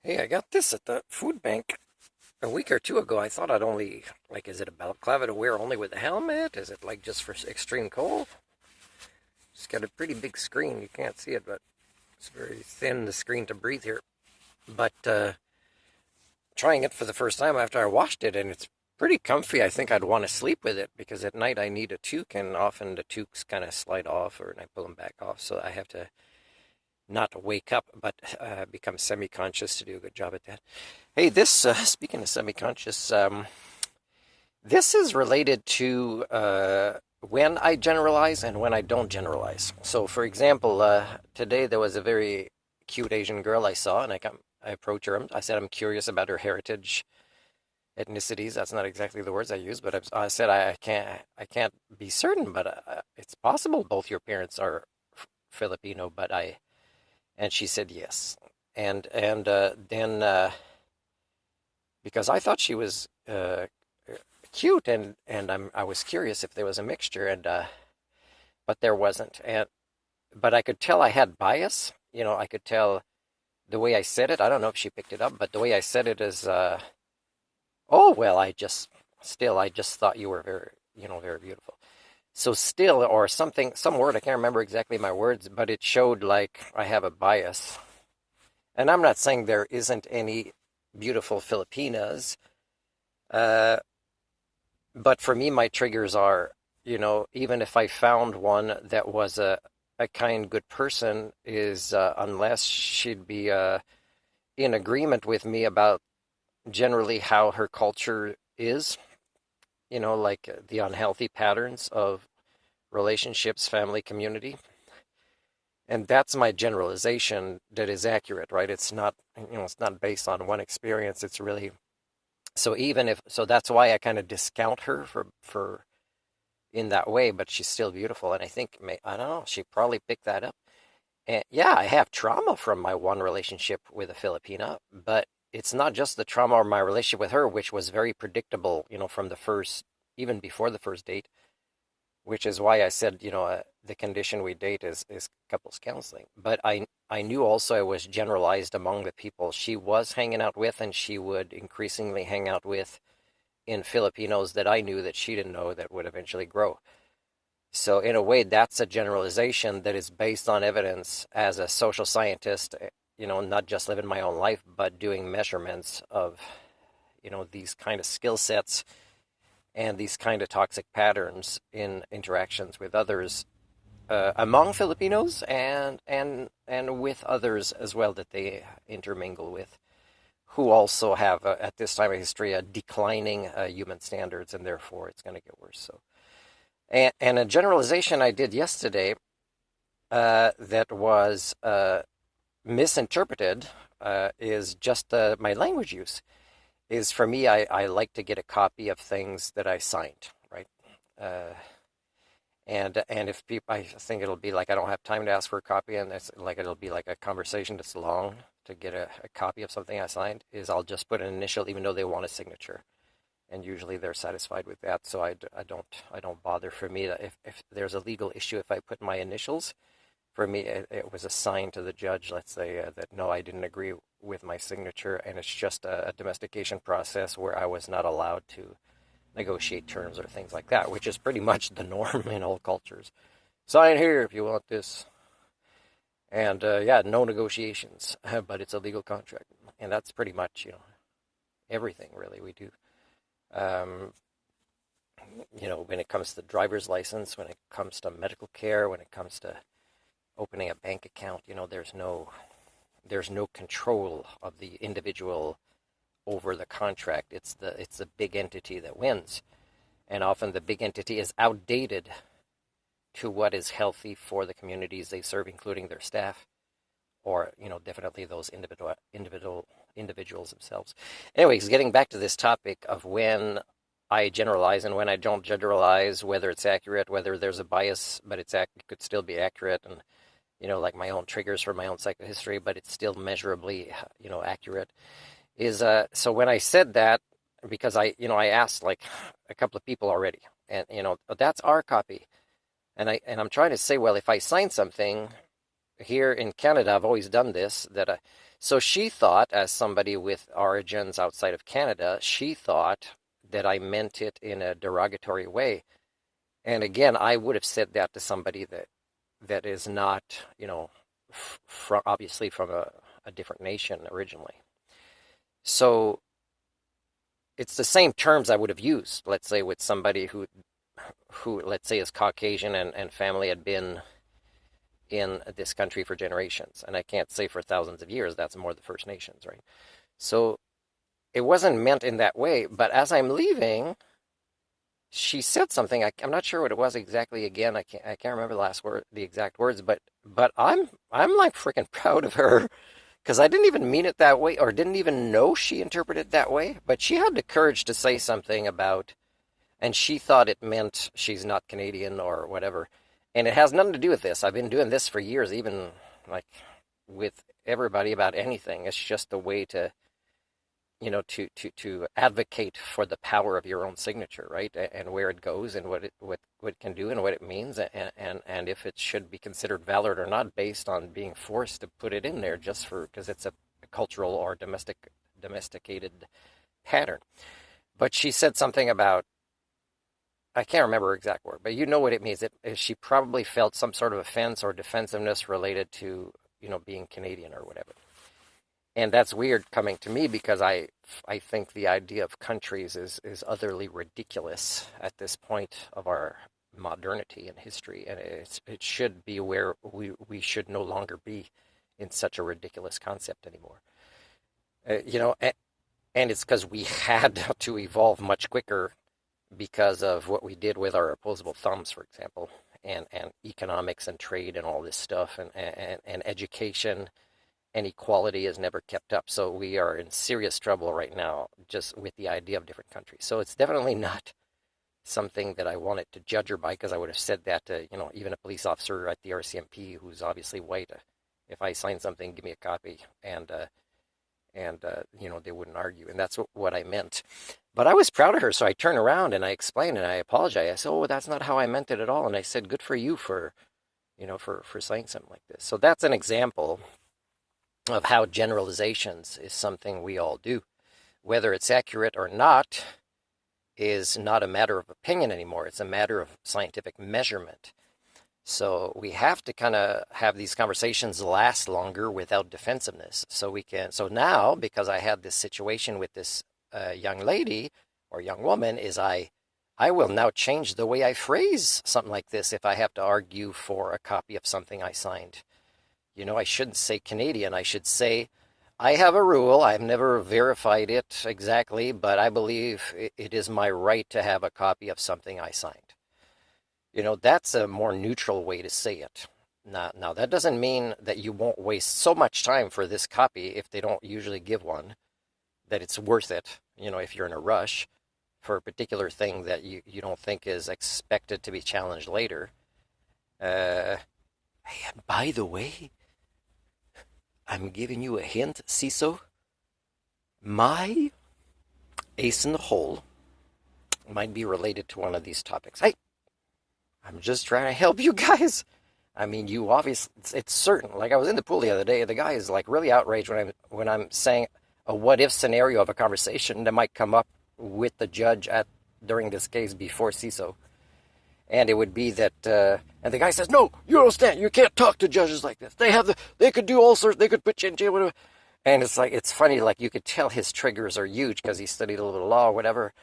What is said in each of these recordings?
Hey, I got this at the food bank a week or two ago. I thought I'd only, is it a balaclava to wear only with a helmet? Is it like just for extreme cold? It's got a pretty big screen. You can't see it, but it's very thin, the screen to breathe here. But trying it for the first time after I washed it, and it's pretty comfy. I think I'd want to sleep with it because at night I need a toque, and often the toques kind of slide off or and I pull them back off. So I have to not wake up, but become semi-conscious to do a good job at that. Hey, this speaking of semi-conscious, this is related to when I generalize and when I don't generalize. So, for example, today there was a very cute Asian girl I saw, and I approached her. I said I'm curious about her heritage, ethnicities. That's not exactly the words I used, but I said I can't be certain, but it's possible both your parents are Filipino, but and she said yes, and then because I thought she was cute, and I was curious if there was a mixture, and but there wasn't, and but I could tell I had bias. I could tell the way I said it. I don't know if she picked it up, but the way I said it is, oh well, I just thought you were very, very beautiful. So still, or something, some word, I can't remember exactly my words, but it showed like I have a bias. And I'm not saying there isn't any beautiful Filipinas, uh, but for me, my triggers are, even if I found one that was a kind, good person, is unless she'd be in agreement with me about generally how her culture is, like the unhealthy patterns of relationships, family, community. And that's my generalization that is accurate, right? It's not based on one experience. It's really so even if so that's why I kind of discount her for in that way, but she's still beautiful. And I think I don't know, she probably picked that up. And yeah, I have trauma from my one relationship with a Filipina, but it's not just the trauma of my relationship with her, which was very predictable, from the first, even before the first date, which is why I said, the condition we date is couples counseling. But I knew also I was generalized among the people she was hanging out with, and she would increasingly hang out with in Filipinos that I knew that she didn't know that would eventually grow. So in a way, that's a generalization that is based on evidence as a social scientist, not just living my own life, but doing measurements of, these kind of skill sets and these kind of toxic patterns in interactions with others, among Filipinos and with others as well that they intermingle with, who also have at this time of history a declining human standards, and therefore it's going to get worse. So, and a generalization I did yesterday that was misinterpreted is just my language use. Is for me, I like to get a copy of things that I signed, right? Uh, and if people, I think it'll be like I don't have time to ask for a copy, and it's like it'll be like a conversation that's long to get a copy of something I signed. Is I'll just put an initial, even though they want a signature, and usually they're satisfied with that. So I don't bother. For me, if there's a legal issue, if I put my initials, for me it was a sign to the judge. Let's say that no, I didn't agree with my signature, and it's just a domestication process where I was not allowed to negotiate terms or things like that, which is pretty much the norm in all cultures. Sign here if you want this. And yeah, no negotiations, but it's a legal contract. And that's pretty much, everything really we do. Um, when it comes to driver's license, when it comes to medical care, when it comes to opening a bank account, there's no control of the individual over the contract. It's the big entity that wins. And often the big entity is outdated to what is healthy for the communities they serve, including their staff, or definitely those individuals themselves. Anyways, getting back to this topic of when I generalize and when I don't generalize, whether it's accurate, whether there's a bias, but it could still be accurate, and like my own triggers for my own psychohistory, but it's still measurably accurate. Is so when I said that, because I asked like a couple of people already, and that's our copy. And I'm trying to say, well, if I sign something here in Canada, I've always done this. So she thought, as somebody with origins outside of Canada, she thought that I meant it in a derogatory way. And again, I would have said that to somebody that is not, obviously from a different nation originally. So it's the same terms I would have used, let's say, with somebody who let's say is Caucasian and family had been in this country for generations. And I can't say for thousands of years, that's more the First Nations, right? So it wasn't meant in that way. But as I'm leaving, she said something. I'm not sure what it was exactly. Again, I can't remember the exact words. But I'm like freaking proud of her because I didn't even mean it that way, or didn't even know she interpreted it that way. But she had the courage to say something about, and she thought it meant she's not Canadian or whatever. And it has nothing to do with this. I've been doing this for years, even like with everybody about anything. It's just a way to, to advocate for the power of your own signature, right? And where it goes and what it can do and what it means, and if it should be considered valid or not based on being forced to put it in there just because it's a cultural or domesticated pattern. But she said something about, I can't remember her exact word, but you know what it means. She probably felt some sort of offense or defensiveness related to, being Canadian or whatever. And that's weird coming to me because I think the idea of countries is utterly ridiculous at this point of our modernity and history. And it should be where we should no longer be in such a ridiculous concept anymore. And it's because we had to evolve much quicker because of what we did with our opposable thumbs, for example, and economics and trade and all this stuff, and education and equality is never kept up. So we are in serious trouble right now just with the idea of different countries. So it's definitely not something that I wanted to judge her by, because I would have said that to, even a police officer at the RCMP who's obviously white. If I sign something, give me a copy, and they wouldn't argue. And that's what I meant. But I was proud of her, so I turned around and I explained and I apologized. I said, "Oh, that's not how I meant it at all." And I said, "Good for you for saying something like this." So that's an example of how generalizations is something we all do. Whether it's accurate or not is not a matter of opinion anymore. It's a matter of scientific measurement. So we have to kind of have these conversations last longer without defensiveness. So now, because I had this situation with this young lady or young woman, is I will now change the way I phrase something like this if I have to argue for a copy of something I signed. I shouldn't say Canadian. I should say, I have a rule. I've never verified it exactly, but I believe it is my right to have a copy of something I signed. That's a more neutral way to say it. Now, that doesn't mean that you won't waste so much time for this copy if they don't usually give one, that it's worth it, if you're in a rush for a particular thing that you don't think is expected to be challenged later. Hey, by the way, I'm giving you a hint, CISO. My ace in the hole might be related to one of these topics. Hey, I'm just trying to help you guys. I mean, you obviously, it's certain. Like, I was in the pool the other day. The guy is like really outraged when I'm saying a what if scenario of a conversation that might come up with the judge during this case before CISO. And it would be that, and the guy says, "No, you don't understand. You can't talk to judges like this. They could do all sorts. They could put you in jail, whatever." And it's funny. Like, you could tell his triggers are huge because he studied a little law, or whatever.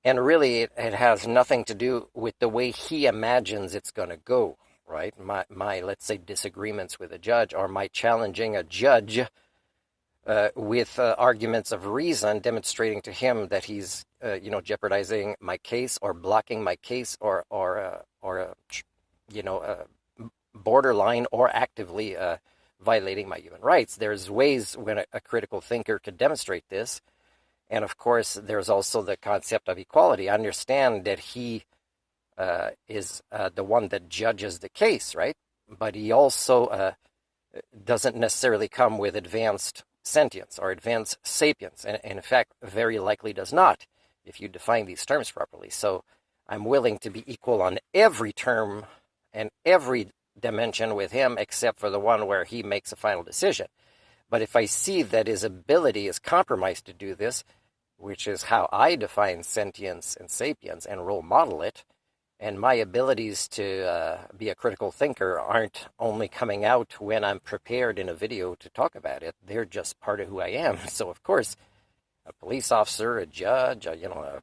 And really, it has nothing to do with the way he imagines it's going to go, right? My let's say disagreements with a judge, or my challenging a judge with arguments of reason, demonstrating to him that he's jeopardizing my case or blocking my case or borderline or actively violating my human rights. There's ways when a critical thinker could demonstrate this. And of course, there's also the concept of equality. I understand that he is the one that judges the case, right? But he also doesn't necessarily come with advanced sentience or advanced sapience, and in fact, very likely does not, if you define these terms properly. So I'm willing to be equal on every term and every dimension with him, except for the one where he makes a final decision. But if I see that his ability is compromised to do this, which is how I define sentience and sapience and role model it, and my abilities to be a critical thinker aren't only coming out when I'm prepared in a video to talk about it. They're just part of who I am. So, of course, a police officer, a judge, a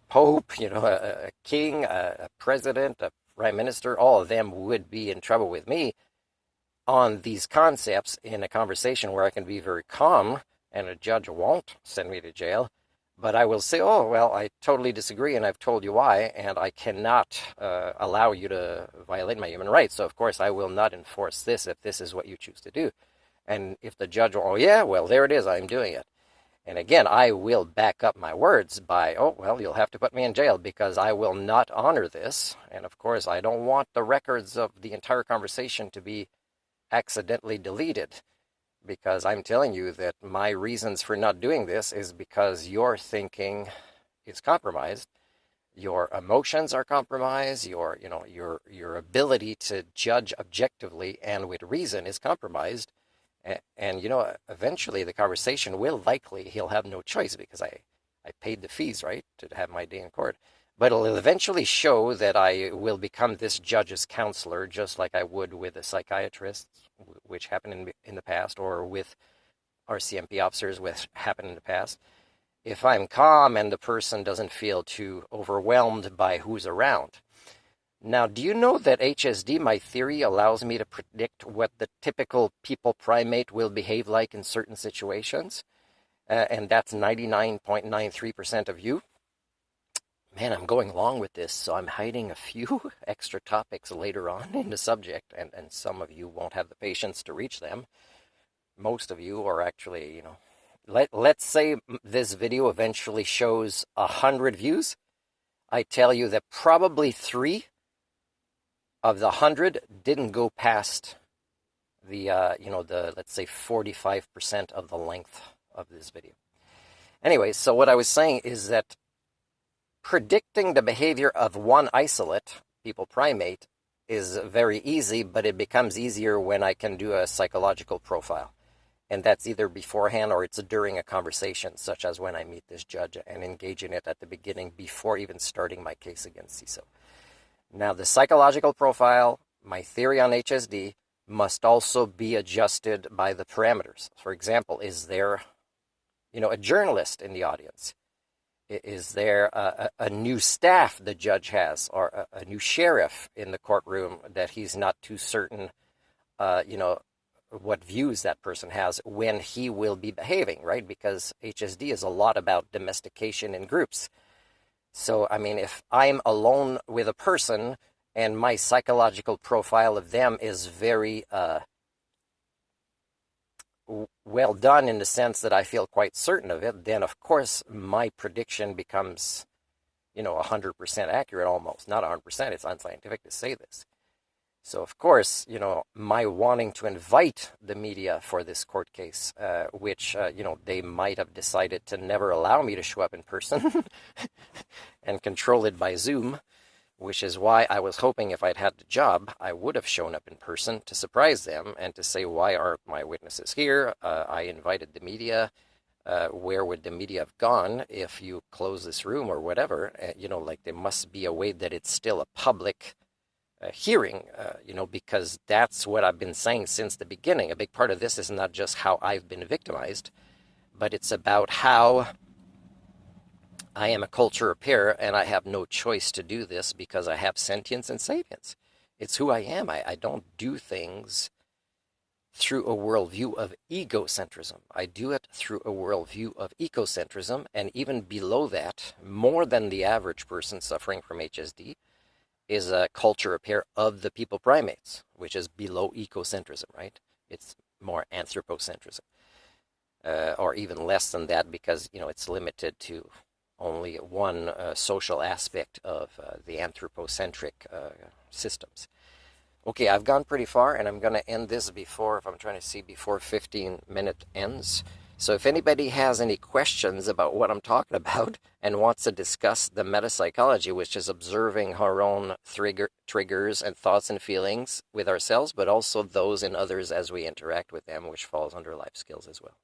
pope, a king, a president, a prime minister, all of them would be in trouble with me on these concepts in a conversation where I can be very calm and a judge won't send me to jail. But I will say, oh, well, I totally disagree, and I've told you why, and I cannot allow you to violate my human rights. So, of course, I will not enforce this if this is what you choose to do. And if the judge will, oh, yeah, well, there it is, I'm doing it. And again, I will back up my words by, oh, well, you'll have to put me in jail because I will not honor this. And, of course, I don't want the records of the entire conversation to be accidentally deleted. Because I'm telling you that my reasons for not doing this is because your thinking is compromised, your emotions are compromised, your ability to judge objectively and with reason is compromised, and eventually the conversation will likely he'll have no choice because I paid the fees, right, to have my day in court. But it'll eventually show that I will become this judge's counselor, just like I would with a psychiatrist, which happened in the past, or with RCMP officers, which happened in the past. If I'm calm and the person doesn't feel too overwhelmed by who's around. Now, do you know that HSD, my theory, allows me to predict what the typical people primate will behave like in certain situations? And that's 99.93% of you. Man, I'm going along with this, so I'm hiding a few extra topics later on in the subject, and some of you won't have the patience to reach them. Most of you are actually, let's say this video eventually shows 100 views. I tell you that probably 3 of the 100 didn't go past the, let's say 45% of the length of this video. Anyway, so what I was saying is that predicting the behavior of one isolate, people primate, is very easy, but it becomes easier when I can do a psychological profile. And that's either beforehand or it's during a conversation, such as when I meet this judge and engage in it at the beginning before even starting my case against CISO. Now, the psychological profile, my theory on HSD, must also be adjusted by the parameters. For example, is there, a journalist in the audience? Is there a new staff the judge has, or a new sheriff in the courtroom that he's not too certain, what views that person has when he will be behaving, right? Because HSD is a lot about domestication in groups. So, I mean, if I'm alone with a person and my psychological profile of them is very well done in the sense that I feel quite certain of it, then of course my prediction becomes, 100% accurate almost. Not 100%, it's unscientific to say this. So of course, my wanting to invite the media for this court case, which, they might have decided to never allow me to show up in person and control it by Zoom, which is why I was hoping if I'd had the job, I would have shown up in person to surprise them and to say, why aren't my witnesses here? I invited the media. Where would the media have gone if you close this room or whatever? There must be a way that it's still a public hearing, because that's what I've been saying since the beginning. A big part of this is not just how I've been victimized, but it's about how I am a culture repair, and I have no choice to do this because I have sentience and sapience. It's who I am. I don't do things through a worldview of egocentrism. I do it through a worldview of ecocentrism, and even below that, more than the average person suffering from HSD, is a culture repair of the people primates, which is below ecocentrism, right? It's more anthropocentrism, or even less than that because, it's limited to only one social aspect of the anthropocentric systems. Okay, I've gone pretty far, and I'm going to end this before 15-minute ends. So if anybody has any questions about what I'm talking about and wants to discuss the meta psychology, which is observing our own triggers and thoughts and feelings with ourselves, but also those in others as we interact with them, which falls under life skills as well.